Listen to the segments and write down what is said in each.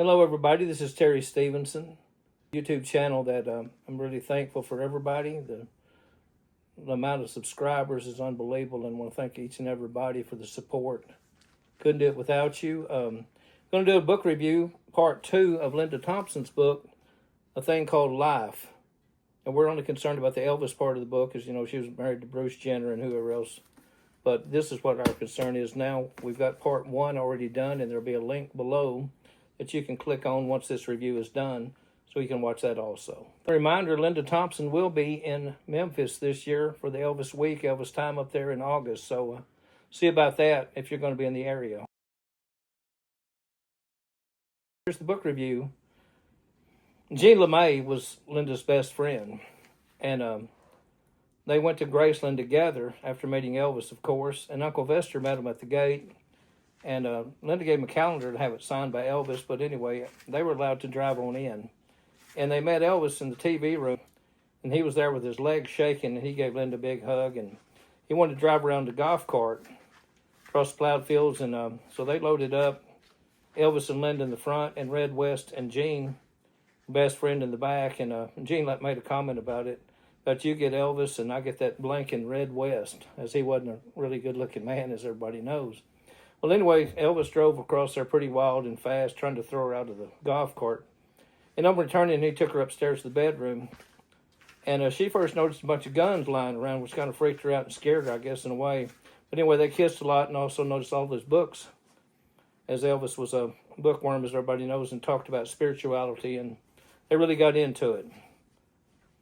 Hello, everybody. This is Terry Stephenson, YouTube channel that I'm really thankful for everybody. The amount of subscribers is unbelievable, and I want to thank each and everybody for the support. Couldn't do it without you. Going to do a book review, part 2 of Linda Thompson's book, A Thing Called Life. And we're only concerned about the Elvis part of the book, because, you know, she was married to Bruce Jenner and whoever else. But this is what our concern is now. We've got part 1 already done, and there'll be a link below that you can click on once this review is done, so you can watch that also. A reminder, Linda Thompson will be in Memphis this year for the Elvis Week, Elvis Time up there in August. So see about that if you're going to be in the area. Here's the book review. Jean LeMay was Linda's best friend, and they went to Graceland together after meeting Elvis, of course, and Uncle Vester met him at the gate. And Linda gave him a calendar to have it signed by Elvis, but anyway, they were allowed to drive on in. And they met Elvis in the TV room, and he was there with his legs shaking, and he gave Linda a big hug, and he wanted to drive around the golf cart across the plowed fields, and so they loaded up, Elvis and Linda in the front, and Red West and Jean, best friend, in the back, and Jean made a comment about it, but you get Elvis, and I get that blanking Red West, as he wasn't a really good-looking man, as everybody knows. Well, anyway, Elvis drove across there pretty wild and fast, trying to throw her out of the golf cart. And on returning, he took her upstairs to the bedroom. And she first noticed a bunch of guns lying around, which kind of freaked her out and scared her, I guess, in a way. But anyway, they kissed a lot and also noticed all those books, as Elvis was a bookworm, as everybody knows, and talked about spirituality, and they really got into it.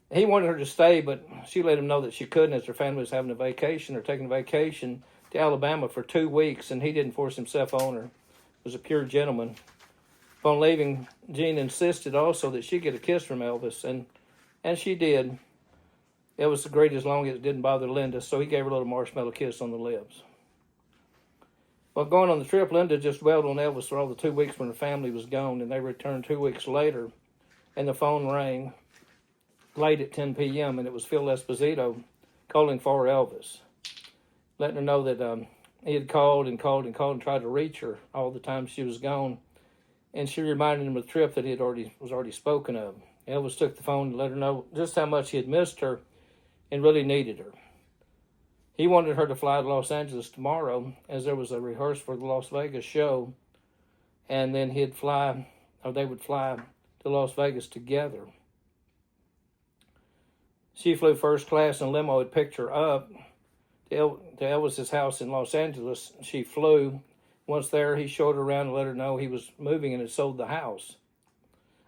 He wanted her to stay, but she let him know that she couldn't, as her family was having a vacation or taking a vacation to Alabama for 2 weeks, and he didn't force himself on her. He was a pure gentleman. Upon leaving, Jean insisted also that she get a kiss from Elvis, and she did. Elvis agreed as long as it didn't bother Linda, so he gave her a little marshmallow kiss on the lips. Well, going on the trip, Linda just dwelled on Elvis for all the 2 weeks when her family was gone, and they returned 2 weeks later, and the phone rang late at 10 p.m., and it was Phil Esposito calling for Elvis, letting her know that he had called and tried to reach her all the time she was gone. And she reminded him of the trip that was already spoken of. Elvis took the phone and let her know just how much he had missed her and really needed her. He wanted her to fly to Los Angeles tomorrow, as there was a rehearsal for the Las Vegas show, and then they would fly to Las Vegas together. She flew first class, and a limo had picked her up to Elvis's house in Los Angeles. She flew. Once there, he showed her around and let her know he was moving and had sold the house.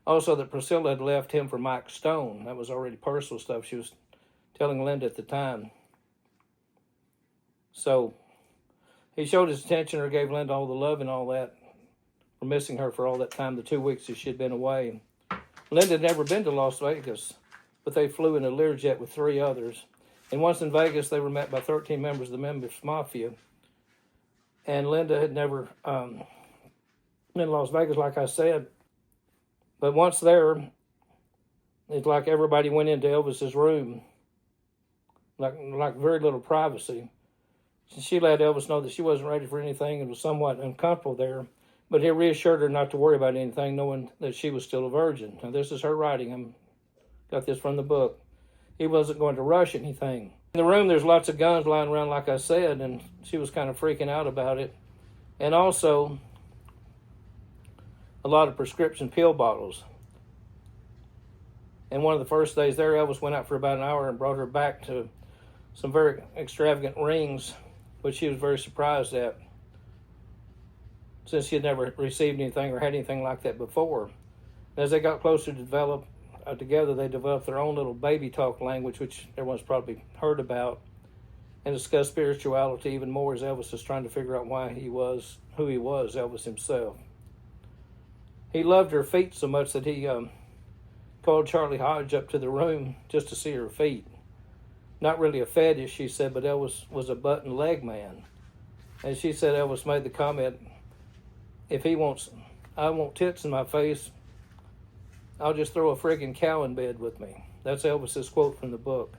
Also, that Priscilla had left him for Mike Stone. That was already personal stuff she was telling Linda at the time. So he showed his attention, or gave Linda all the love and all that for missing her for all that time, the 2 weeks that she had been away. Linda had never been to Las Vegas, but they flew in a Learjet with 3 others. And once in Vegas, they were met by 13 members of the Memphis Mafia. And Linda had never been to Las Vegas, like I said. But once there, it's like everybody went into Elvis's room, like very little privacy. She let Elvis know that she wasn't ready for anything and was somewhat uncomfortable there. But he reassured her not to worry about anything, knowing that she was still a virgin. Now, this is her writing. Got this from the book. He wasn't going to rush anything. In the room, there's lots of guns lying around, like I said, and she was kind of freaking out about it. And also, a lot of prescription pill bottles. And one of the first days there, Elvis went out for about an hour and brought her back to some very extravagant rings, which she was very surprised at, since she had never received anything or had anything like that before. And as they got closer to develop together, they developed their own little baby talk language, which everyone's probably heard about, and discussed spirituality even more, as Elvis was trying to figure out why he was who he was, Elvis himself. He loved her feet so much that he called Charlie Hodge up to the room just to see her feet. Not really a fetish, she said, but Elvis was a button leg man. And she said Elvis made the comment, if I want tits in my face, I'll just throw a friggin' cow in bed with me. That's Elvis's quote from the book.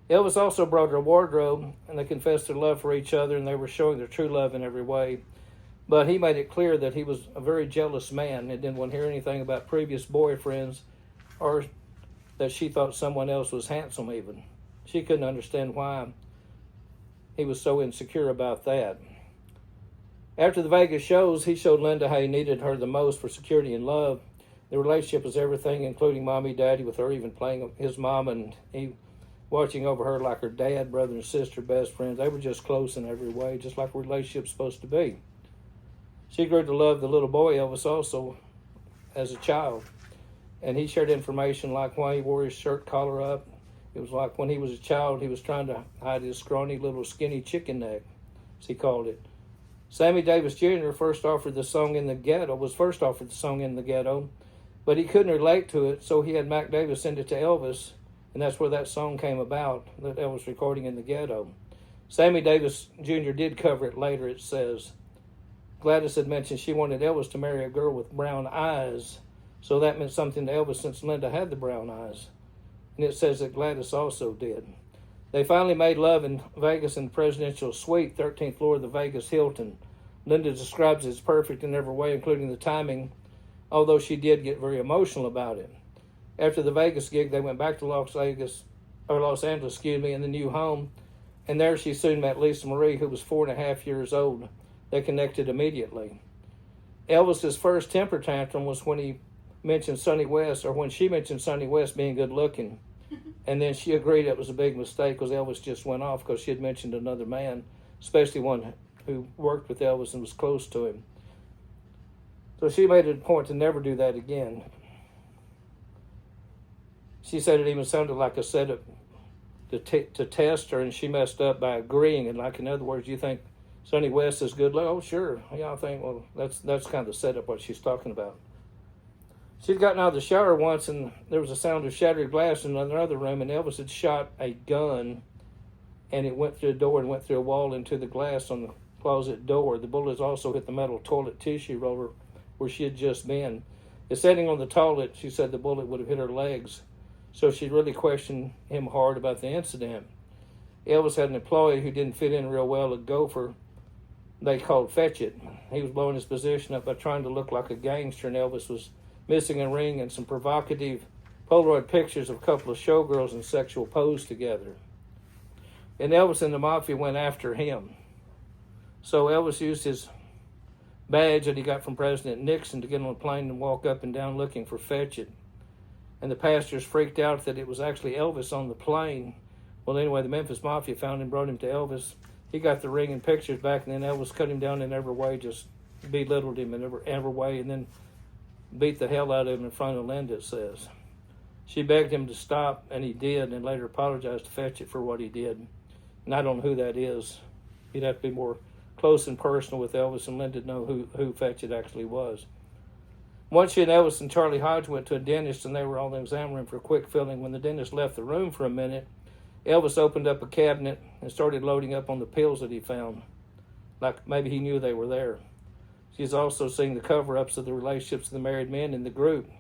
Elvis also brought her a wardrobe, and they confessed their love for each other, and they were showing their true love in every way. But he made it clear that he was a very jealous man and didn't want to hear anything about previous boyfriends or that she thought someone else was handsome even. She couldn't understand why he was so insecure about that. After the Vegas shows, he showed Linda how he needed her the most for security and love. The relationship was everything, including mommy, daddy, with her even playing his mom and he watching over her like her dad, brother and sister, best friends. They were just close in every way, just like a relationship's supposed to be. She grew to love the little boy Elvis also as a child. And he shared information like why he wore his shirt collar up. It was like when he was a child, he was trying to hide his scrawny little skinny chicken neck, as he called it. Sammy Davis Jr. was first offered the song in the ghetto, but he couldn't relate to it, so he had Mac Davis send it to Elvis, and that's where that song came about, that Elvis recording in the ghetto. Sammy Davis Jr. did cover it later, it says. Gladys had mentioned she wanted Elvis to marry a girl with brown eyes, so that meant something to Elvis since Linda had the brown eyes. And it says that Gladys also did. They finally made love in Vegas in the presidential suite, 13th floor of the Vegas Hilton. Linda describes it as perfect in every way, including the timing, although she did get very emotional about it. After the Vegas gig, they went back to Los Angeles, in the new home, and there she soon met Lisa Marie, who was 4.5 years old. They connected immediately. Elvis's first temper tantrum was when he mentioned Sonny West, or when she mentioned Sonny West being good looking. And then she agreed it was a big mistake because Elvis just went off because she had mentioned another man, especially one who worked with Elvis and was close to him. So she made it a point to never do that again. She said it even sounded like a setup to test her, and she messed up by agreeing. And like, in other words, you think Sonny West is good looking? Oh, sure. Yeah, I think, well, that's kind of the setup, what she's talking about. She'd gotten out of the shower once, and there was a sound of shattered glass in another room, and Elvis had shot a gun, and it went through a door and went through a wall into the glass on the closet door. The bullets also hit the metal toilet tissue roller where she had just been. It's sitting on the toilet, she said the bullet would have hit her legs, so she really questioned him hard about the incident. Elvis had an employee who didn't fit in real well, a gopher they called Fetch It. He was blowing his position up by trying to look like a gangster, and Elvis was missing a ring and some provocative Polaroid pictures of a couple of showgirls in sexual pose together. And Elvis and the Mafia went after him. So Elvis used his badge that he got from President Nixon to get on a plane and walk up and down looking for Fetch It. And the passengers freaked out that it was actually Elvis on the plane. Well, anyway, the Memphis Mafia found him, brought him to Elvis. He got the ring and pictures back, and then Elvis cut him down in every way, just belittled him in every way, and then beat the hell out of him in front of Linda, it says. She begged him to stop, and he did, and later apologized to Fetch It for what he did. And I don't know who that is. He'd have to be more close and personal with Elvis and Linda to know who Fetch It actually was. Once she and Elvis and Charlie Hodge went to a dentist, and they were all in the exam room for a quick filling. When the dentist left the room for a minute, Elvis opened up a cabinet and started loading up on the pills that he found, like maybe he knew they were there. She's also seen the cover-ups of the relationships of the married men in the group.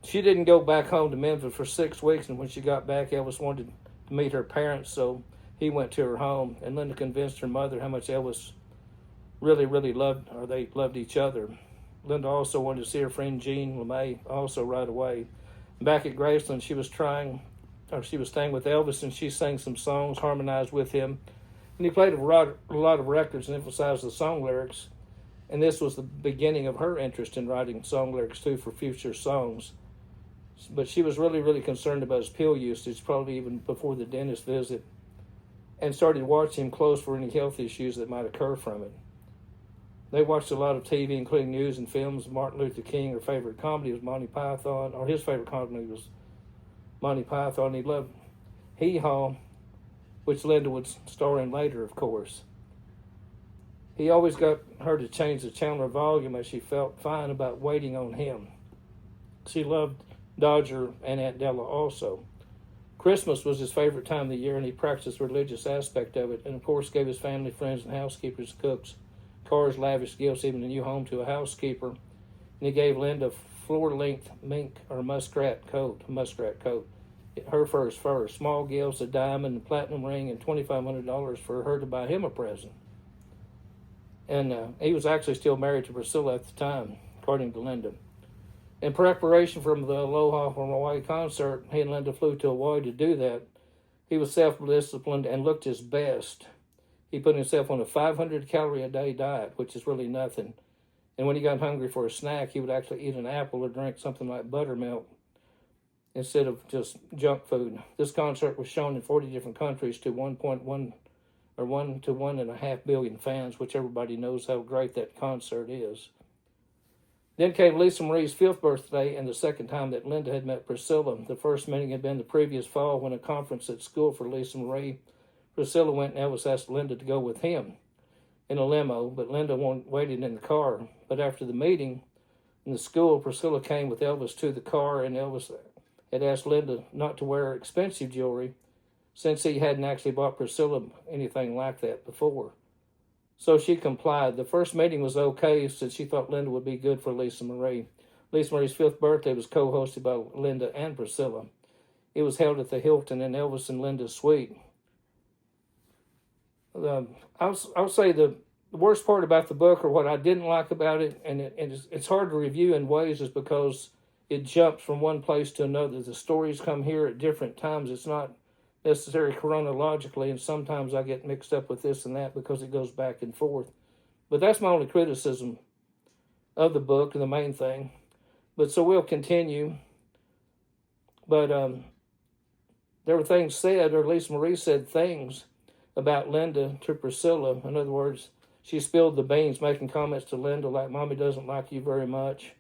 She didn't go back home to Memphis for 6 weeks, and when she got back, Elvis wanted to meet her parents, so he went to her home, and Linda convinced her mother how much Elvis really, really loved, or they loved each other. Linda also wanted to see her friend Jean LeMay also right away. Back at Graceland, she was staying with Elvis, and she sang some songs, harmonized with him, and he played a lot of records and emphasized the song lyrics. And this was the beginning of her interest in writing song lyrics, too, for future songs. But she was really, really concerned about his pill usage, probably even before the dentist visit, and started watching him close for any health issues that might occur from it. They watched a lot of TV, including news and films. Martin Luther King, her favorite comedy was Monty Python, or his favorite comedy was Monty Python. He loved Hee Haw, which Linda would star in later, of course. He always got her to change the channel or volume as she felt fine about waiting on him. She loved Dodger and Aunt Della also. Christmas was his favorite time of the year, and he practiced the religious aspect of it, and of course gave his family, friends, and housekeepers, cooks, cars, lavish gifts, even a new home to a housekeeper. And he gave Linda a floor-length mink or muskrat coat. Her first fur, small gifts, a diamond, a platinum ring, and $2,500 for her to buy him a present. And he was actually still married to Priscilla at the time, according to Linda. In preparation for the Aloha from Hawaii concert, he and Linda flew to Hawaii to do that. He was self-disciplined and looked his best. He put himself on a 500-calorie-a-day diet, which is really nothing. And when he got hungry for a snack, he would actually eat an apple or drink something like buttermilk instead of just junk food. This concert was shown in 40 different countries to 1.1 or 1 to 1.5 billion fans, which everybody knows how great that concert is. Then came Lisa Marie's 5th birthday and the second time that Linda had met Priscilla. The first meeting had been the previous fall when a conference at school for Lisa Marie. Priscilla went and Elvis asked Linda to go with him in a limo, but Linda waited in the car. But after the meeting in the school, Priscilla came with Elvis to the car, and Elvis had asked Linda not to wear expensive jewelry since he hadn't actually bought Priscilla anything like that before. So she complied. The first meeting was okay since she thought Linda would be good for Lisa Marie. Lisa Marie's 5th birthday was co-hosted by Linda and Priscilla. It was held at the Hilton in Elvis and Linda's suite. I'll say the worst part about the book, or what I didn't like about it, and it's hard to review in ways, is because it jumps from one place to another. The stories come here at different times. It's not necessarily chronologically, and sometimes I get mixed up with this and that because it goes back and forth. But that's my only criticism of the book, the main thing. But so we'll continue. But there were things said, or Lisa Marie said things about Linda to Priscilla. In other words, she spilled the beans, making comments to Linda like, "Mommy doesn't like you very much,"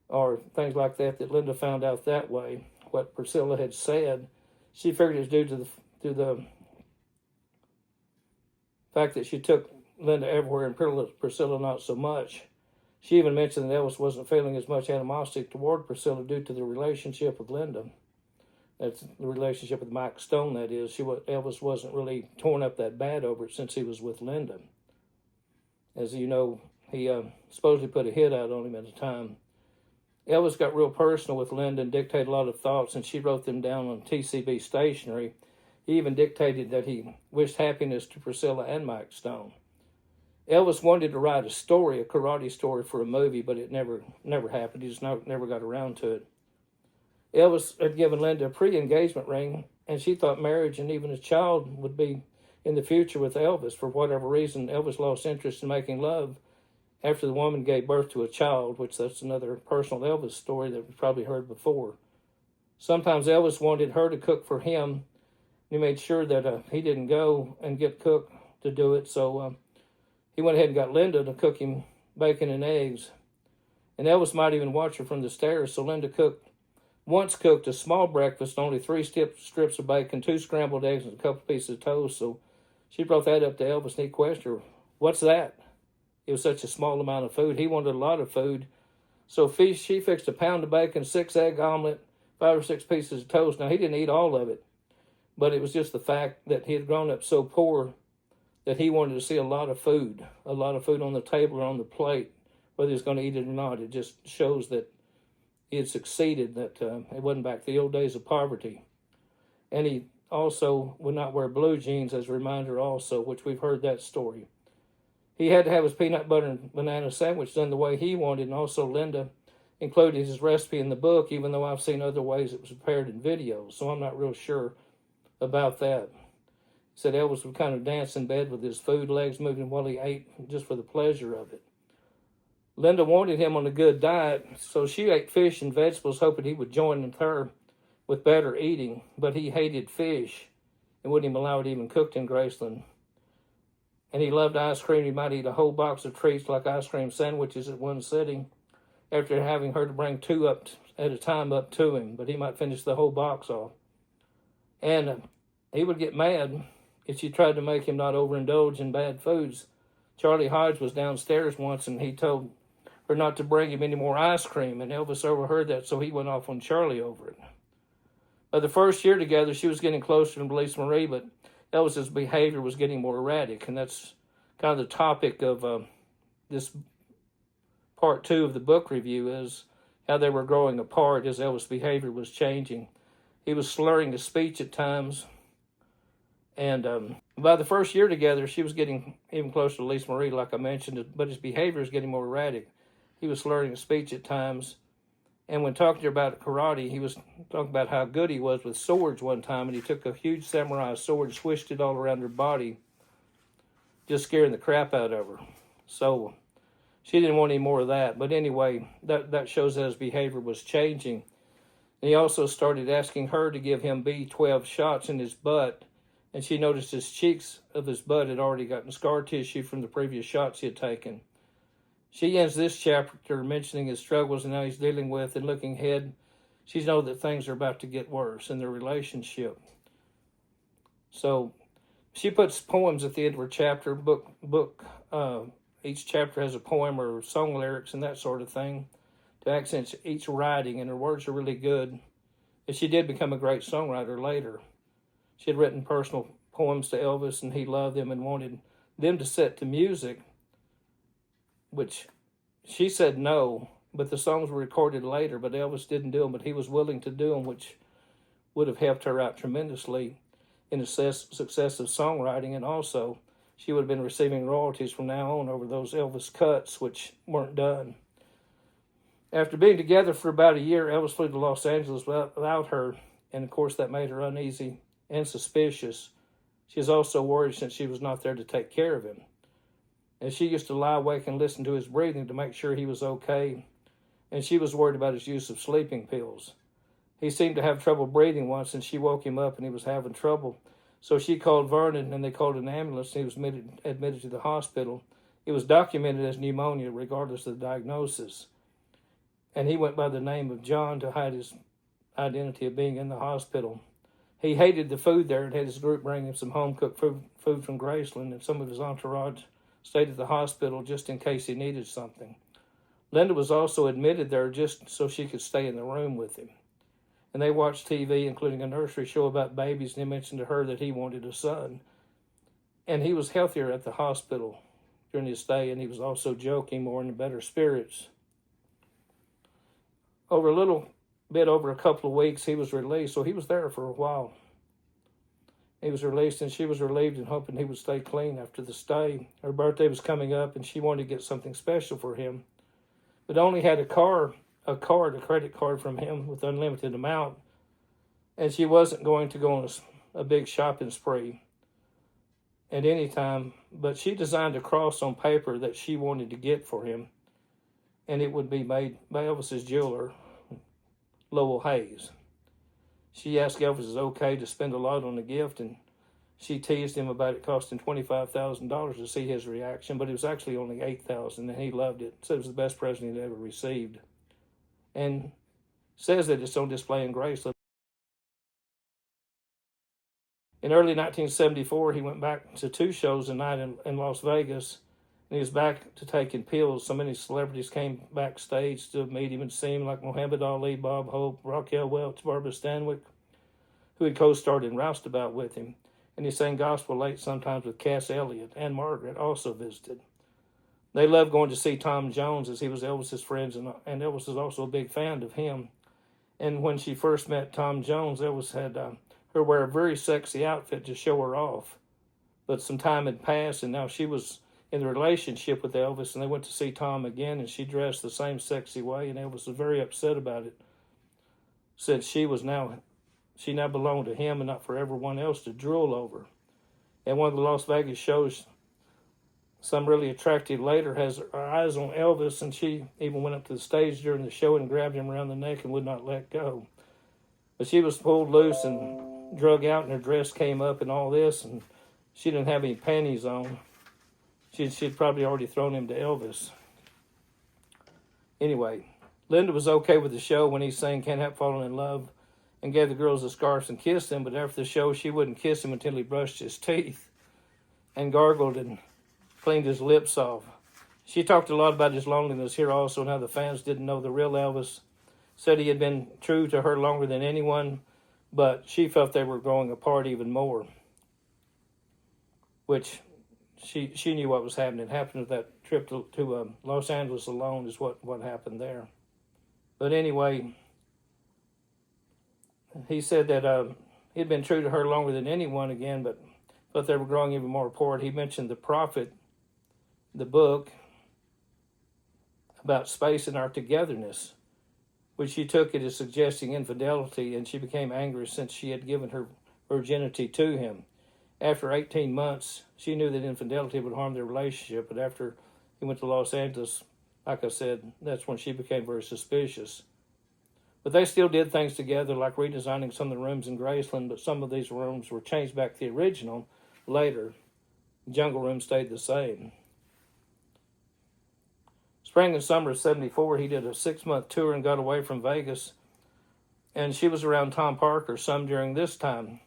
or things like that, that Linda found out that way, what Priscilla had said. She figured it was due to the fact that she took Linda everywhere and Priscilla not so much. She even mentioned that Elvis wasn't feeling as much animosity toward Priscilla due to the relationship with Linda. That's the relationship with Mike Stone, that is. Elvis wasn't really torn up that bad over it since he was with Linda. As you know, he supposedly put a hit out on him at the time. Elvis got real personal with Linda and dictated a lot of thoughts, and she wrote them down on TCB stationery. He even dictated that he wished happiness to Priscilla and Mike Stone. Elvis wanted to write a story, a karate story, for a movie, but it never happened. He just never got around to it. Elvis had given Linda a pre-engagement ring, and she thought marriage and even a child would be in the future with Elvis. For whatever reason, Elvis lost interest in making love after the woman gave birth to a child, which that's another personal Elvis story that we've probably heard before. Sometimes Elvis wanted her to cook for him. He made sure that he didn't go and get cook to do it, so he went ahead and got Linda to cook him bacon and eggs. And Elvis might even watch her from the stairs, so Linda once cooked a small breakfast, only 3 strips of bacon, 2 scrambled eggs, and a couple pieces of toast. So she brought that up to Elvis, and he questioned her, "What's that?" It was such a small amount of food. He wanted a lot of food. So she fixed a pound of bacon, 6 egg omelet, 5 or 6 pieces of toast. Now, he didn't eat all of it, but it was just the fact that he had grown up so poor that he wanted to see a lot of food on the table or on the plate, whether he was going to eat it or not. It just shows that he had succeeded, that it wasn't back to the old days of poverty. And he also would not wear blue jeans, as a reminder also, which we've heard that story. He had to have his peanut butter and banana sandwich done the way he wanted, and also Linda included his recipe in the book, even though I've seen other ways it was prepared in videos, so I'm not real sure about that. He said Elvis would kind of dance in bed with his food, legs moving while he ate, just for the pleasure of it. Linda wanted him on a good diet, so she ate fish and vegetables, hoping he would join with her with better eating, but he hated fish and wouldn't even allow it even cooked in Graceland. And he loved ice cream. He might eat a whole box of treats like ice cream sandwiches at one sitting after having her to bring 2 up at a time up to him, but he might finish the whole box off. And he would get mad if she tried to make him not overindulge in bad foods. Charlie Hodge was downstairs once, and he told her not to bring him any more ice cream, and Elvis overheard that, so he went off on Charlie over it. By the first year together, she was getting closer to Lisa Marie, but Elvis's behavior was getting more erratic, and that's kind of the topic of this part 2 of the book review, is how they were growing apart as Elvis' behavior was changing. He was slurring his speech at times, and By the first year together, she was getting even closer to Lisa Marie, like I mentioned, but his behavior was getting more erratic. He was slurring his speech at times. And when talking to her about karate, he was talking about how good he was with swords one time, and he took a huge samurai sword and swished it all around her body, just scaring the crap out of her. So she didn't want any more of that. But anyway, that shows that his behavior was changing. And he also started asking her to give him B12 shots in his butt, and she noticed his cheeks of his butt had already gotten scar tissue from the previous shots he had taken. She ends this chapter mentioning his struggles and how he's dealing with and looking ahead. She knows that things are about to get worse in their relationship. So she puts poems at the end of her chapter. Each chapter has a poem or song lyrics and that sort of thing to accent each writing, and her words are really good. And she did become a great songwriter later. She had written personal poems to Elvis, and he loved them and wanted them to set to music, which she said no, but the songs were recorded later, but Elvis didn't do them, but he was willing to do them, which would have helped her out tremendously in the success of songwriting, and also she would have been receiving royalties from now on over those Elvis cuts, which weren't done. After being together for about a year, Elvis flew to Los Angeles without her, and of course that made her uneasy and suspicious. She was also worried since she was not there to take care of him. And she used to lie awake and listen to his breathing to make sure he was okay, and she was worried about his use of sleeping pills. He seemed to have trouble breathing once, and she woke him up and he was having trouble. So she called Vernon, and they called an ambulance, and he was admitted to the hospital. It was documented as pneumonia, regardless of the diagnosis. And he went by the name of John to hide his identity of being in the hospital. He hated the food there and had his group bring him some home-cooked food from Graceland, and some of his entourage stayed at the hospital just in case he needed something. Linda was also admitted there just so she could stay in the room with him. And they watched TV, including a nursery show about babies, and he mentioned to her that he wanted a son. And he was healthier at the hospital during his stay, and he was also joking more and in better spirits. Over a couple of weeks, he was released, so he was there for a while. He was released, and she was relieved and hoping he would stay clean after the stay. Her birthday was coming up, and she wanted to get something special for him, but only had a credit card from him with unlimited amount, and she wasn't going to go on a big shopping spree at any time, but she designed a cross on paper that she wanted to get for him, and it would be made by Elvis's jeweler, Lowell Hayes. She asked Elvis if it was okay to spend a lot on the gift, and she teased him about it costing $25,000 to see his reaction, but it was actually only $8,000, and he loved it. Said it was the best present he'd ever received. And says that it's on display in Graceland. In early 1974, he went back to 2 shows a night in Las Vegas, and he was back to taking pills. So many celebrities came backstage to meet him and see him, like Muhammad Ali, Bob Hope, Raquel Welch, Barbara Stanwyck, who had co-starred in Roustabout with him. And he sang gospel late sometimes with Cass Elliot, and Margaret also visited. They loved going to see Tom Jones, as he was Elvis's friend, and Elvis was also a big fan of him. And when she first met Tom Jones, Elvis had her wear a very sexy outfit to show her off. But some time had passed, and now she was in a relationship with Elvis, and they went to see Tom again, and she dressed the same sexy way, and Elvis was very upset about it. Said she now belonged to him and not for everyone else to drool over. At one of the Las Vegas shows, some really attractive lady has her eyes on Elvis, and she even went up to the stage during the show and grabbed him around the neck and would not let go. But she was pulled loose and drug out, and her dress came up and all this, and she didn't have any panties on. She'd probably already thrown him to Elvis. Anyway, Linda was okay with the show when he sang Can't Help Falling in Love and gave the girls the scarves and kissed them, but after the show, she wouldn't kiss him until he brushed his teeth and gargled and cleaned his lips off. She talked a lot about his loneliness here also, and how the fans didn't know the real Elvis. Said he had been true to her longer than anyone, but she felt they were growing apart even more, which she knew what was happening. It happened with that trip to Los Angeles alone is what happened there. But anyway, he said that he'd been true to her longer than anyone again, but but they were growing even more apart. He mentioned The Prophet, the book about space and our togetherness, which she took it as suggesting infidelity, and she became angry since she had given her virginity to him. After 18 months, she knew that infidelity would harm their relationship, but after he went to Los Angeles, like I said, that's when she became very suspicious. But they still did things together, like redesigning some of the rooms in Graceland, but some of these rooms were changed back to the original later. The jungle room stayed the same. Spring and summer of 74, he did a 6-month tour and got away from Vegas. And she was around Tom Parker some during this time.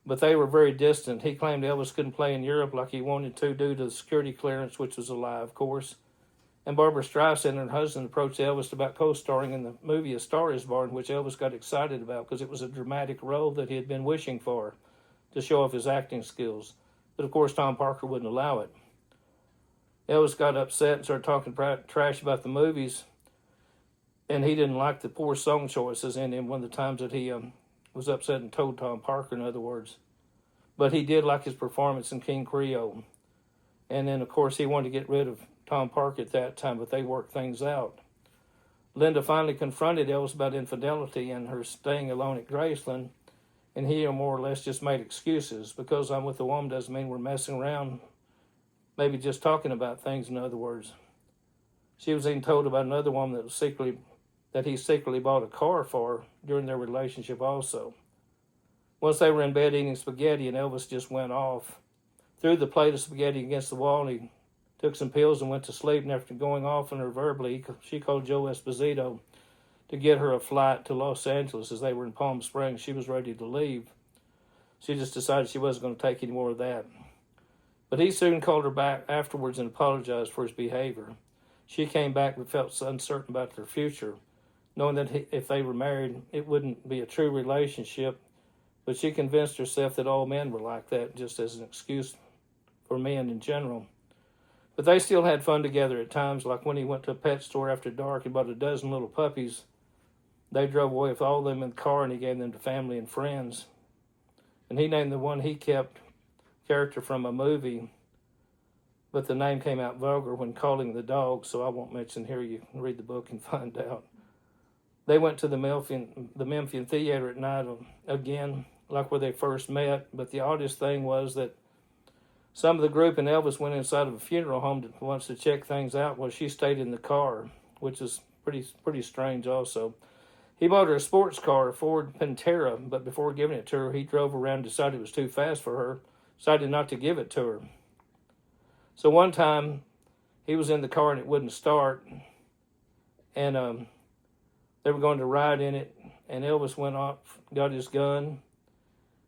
But they were very distant. He claimed Elvis couldn't play in Europe like he wanted to due to the security clearance, which was a lie, of course. And Barbara Streisand and her husband approached Elvis about co-starring in the movie A Star Is Born, which Elvis got excited about because it was a dramatic role that he had been wishing for to show off his acting skills. But of course, Tom Parker wouldn't allow it. Elvis got upset and started talking trash about the movies, and he didn't like the poor song choices in him one of the times that he was upset and told Tom Parker, in other words. But he did like his performance in King Creole. And then, of course, he wanted to get rid of Tom Parker at that time, but they worked things out. Linda finally confronted Elvis about infidelity and her staying alone at Graceland, and he more or less just made excuses. Because I'm with a woman doesn't mean we're messing around, maybe just talking about things, in other words. She was even told about another woman that he secretly bought a car for during their relationship also. Once they were in bed eating spaghetti, and Elvis just went off, threw the plate of spaghetti against the wall, and he took some pills and went to sleep. And after going off on her verbally, she called Joe Esposito to get her a flight to Los Angeles as they were in Palm Springs. She was ready to leave. She just decided she wasn't going to take any more of that. But he soon called her back afterwards and apologized for his behavior. She came back but felt uncertain about their future, knowing that if they were married, it wouldn't be a true relationship. But she convinced herself that all men were like that, just as an excuse for men in general. But they still had fun together at times, like when he went to a pet store after dark and bought a dozen little puppies. They drove away with all of them in the car, and he gave them to family and friends. And he named the one he kept character from a movie, but the name came out vulgar when calling the dog, so I won't mention here. You can read the book and find out. They went to the Memphian Theater at night again, like where they first met, but the oddest thing was that some of the group and Elvis went inside of a funeral home once to check things out while she stayed in the car, which is pretty strange also. He bought her a sports car, a Ford Pantera, but before giving it to her, he drove around and decided it was too fast for her, decided not to give it to her. So one time, he was in the car and it wouldn't start, and they were going to ride in it, and Elvis went off, got his gun,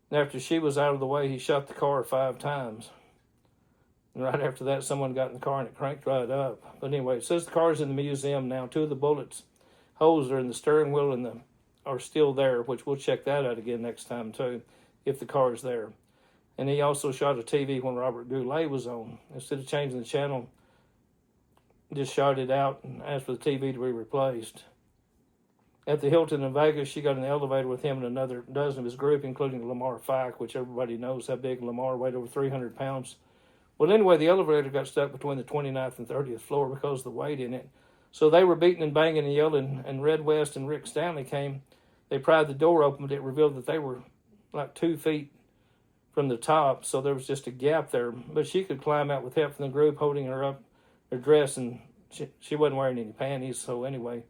and after she was out of the way, he shot the car 5 times. And right after that, someone got in the car and it cranked right up. But anyway, it says the car's in the museum now. 2 of the bullets holes are in the steering wheel and are still there, which we'll check that out again next time too, if the car is there. And he also shot a TV when Robert Goulet was on. Instead of changing the channel, just shot it out and asked for the TV to be replaced. At the Hilton in Vegas, she got in the elevator with him and another dozen of his group, including Lamar Fike, which everybody knows how big Lamar weighed, over 300 pounds. Well, anyway, the elevator got stuck between the 29th and 30th floor because of the weight in it. So they were beating and banging and yelling, and Red West and Rick Stanley came. They pried the door open, but it revealed that they were like 2 feet from the top, so there was just a gap there. But she could climb out with help from the group holding her up, her dress, and she wasn't wearing any panties. So anyway,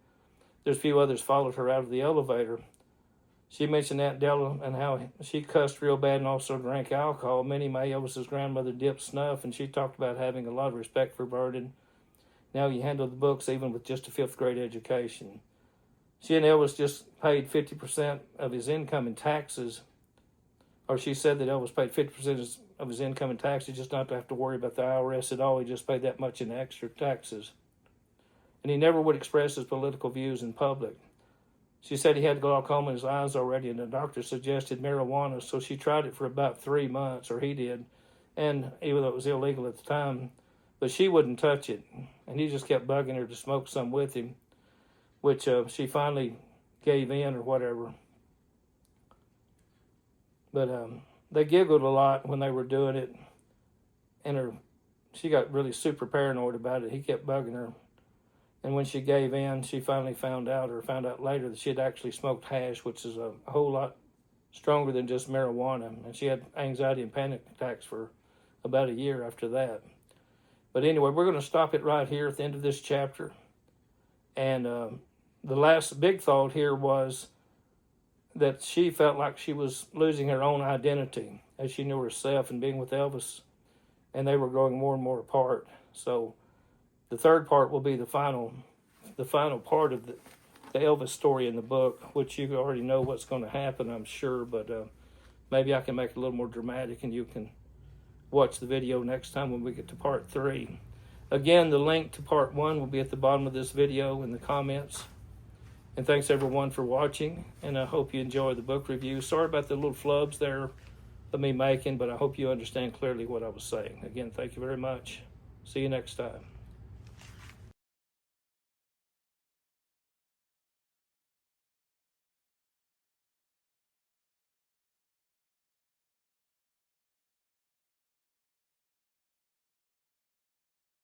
there's a few others followed her out of the elevator. She mentioned Aunt Della and how she cussed real bad and also drank alcohol. Minnie Mae, Elvis's grandmother, dipped snuff, and she talked about having a lot of respect for Burden. Now you handle the books even with just a 5th grade education. She and Elvis just paid 50% of his income in taxes. Or she said that Elvis paid 50% of his income in taxes just not to have to worry about the IRS at all. He just paid that much in extra taxes. And he never would express his political views in public. She said he had glaucoma in his eyes already, and the doctor suggested marijuana, so she tried it for about 3 months, or he did, and even though it was illegal at the time, but she wouldn't touch it, and he just kept bugging her to smoke some with him, which she finally gave in or whatever. But they giggled a lot when they were doing it, and she got really super paranoid about it. He kept bugging her, and when she gave in, she finally found out later, that she had actually smoked hash, which is a whole lot stronger than just marijuana, and she had anxiety and panic attacks for about a year after that. But anyway, we're going to stop it right here at the end of this chapter. And the last big thought here was that she felt like she was losing her own identity as she knew herself and being with Elvis, and they were growing more and more apart. So the third part will be the final part of the Elvis story in the book, which you already know what's going to happen, I'm sure, but maybe I can make it a little more dramatic, and you can watch the video next time when we get to part 3. Again, the link to part 1 will be at the bottom of this video in the comments. And thanks everyone for watching, and I hope you enjoy the book review. Sorry about the little flubs there of me making, but I hope you understand clearly what I was saying. Again, thank you very much. See you next time.